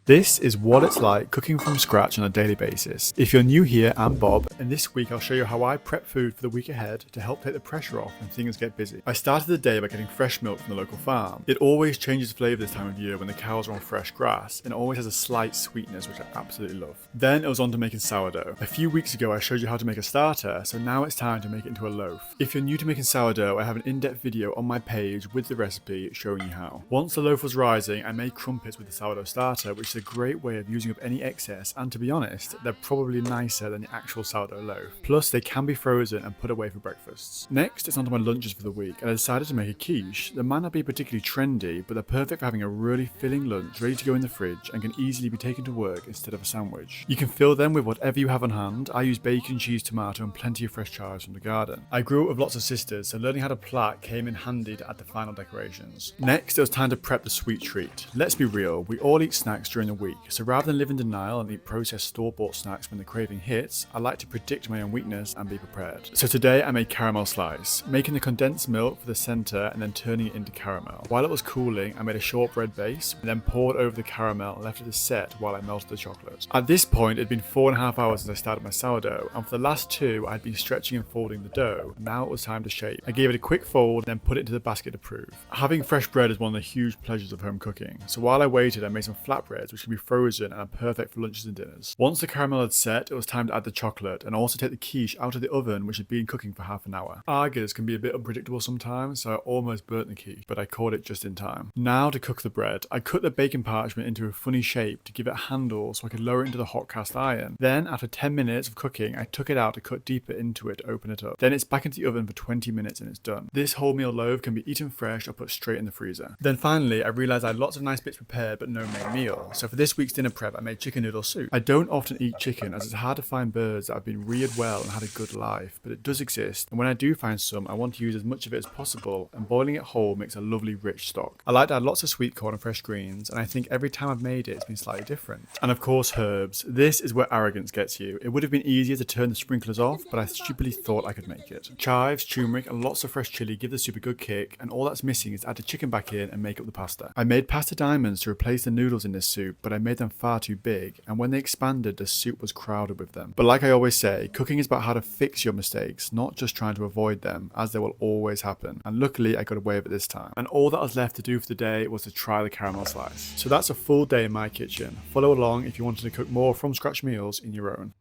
This is what it's like cooking from scratch on a daily basis. If you're new here, I'm Bob, and this week I'll show you how I prep food for the week ahead to help take the pressure off when things get busy. I started the day by getting fresh milk from the local farm. It always changes flavour this time of year when the cows are on fresh grass, and it always has a slight sweetness which I absolutely love. Then it was on to making sourdough. A few weeks ago I showed you how to make a starter, so now it's time to make it into a loaf. If you're new to making sourdough, I have an in-depth video on my page with the recipe showing you how. Once the loaf was rising, I made crumpets with the sourdough starter, which is a great way of using up any excess, and to be honest, they're probably nicer than the actual sourdough loaf. Plus, they can be frozen and put away for breakfasts. Next, it's on to my lunches for the week, and I decided to make a quiche. They might not be particularly trendy, but they're perfect for having a really filling lunch ready to go in the fridge and can easily be taken to work instead of a sandwich. You can fill them with whatever you have on hand. I use bacon, cheese, tomato, and plenty of fresh chives from the garden. I grew up with lots of sisters, so learning how to plait came in handy to add the final decorations. Next, it was time to prep the sweet treat. Let's be real, we all eat snacks during the week, so rather than live in denial and eat processed store-bought snacks when the craving hits, I like to predict my own weakness and be prepared. So today I made caramel slice, making the condensed milk for the centre and then turning it into caramel. While it was cooling, I made a shortbread base, and then poured over the caramel and left it to set while I melted the chocolate. At this point, it had been 4.5 hours since I started my sourdough, and for the last two, I had been stretching and folding the dough. Now it was time to shape. I gave it a quick fold, then put it into the basket to prove. Having fresh bread is one of the huge pleasures of home cooking, so while I waited, I made some flatbreads which can be frozen and are perfect for lunches and dinners. Once the caramel had set, it was time to add the chocolate and also take the quiche out of the oven, which had been cooking for half an hour. Argers can be a bit unpredictable sometimes, so I almost burnt the quiche, but I caught it just in time. Now to cook the bread. I cut the baking parchment into a funny shape to give it a handle so I could lower it into the hot cast iron. Then, after 10 minutes of cooking, I took it out to cut deeper into it to open it up. Then it's back into the oven for 20 minutes and it's done. This wholemeal loaf can be eaten fresh or put straight in the freezer. Then finally, I realised I had lots of nice bits prepared but no main meal. So for this week's dinner prep, I made chicken noodle soup. I don't often eat chicken as it's hard to find birds that have been reared well and had a good life, but it does exist, and when I do find some, I want to use as much of it as possible, and boiling it whole makes a lovely rich stock. I like to add lots of sweet corn and fresh greens, and I think every time I've made it, it's been slightly different. And of course, herbs. This is where arrogance gets you. It would have been easier to turn the sprinklers off, but I stupidly thought I could make it. Chives, turmeric, and lots of fresh chili give the soup a good kick, and all that's missing is add the chicken back in and make up the pasta. I made pasta diamonds to replace the noodles in this soup, but I made them far too big, and when they expanded, the soup was crowded with them. But like I always say, cooking is about how to fix your mistakes, not just trying to avoid them, as they will always happen. And luckily, I got away with it this time. And all that was left to do for the day was to try the caramel slice. So that's a full day in my kitchen. Follow along if you wanted to cook more from scratch meals in your own.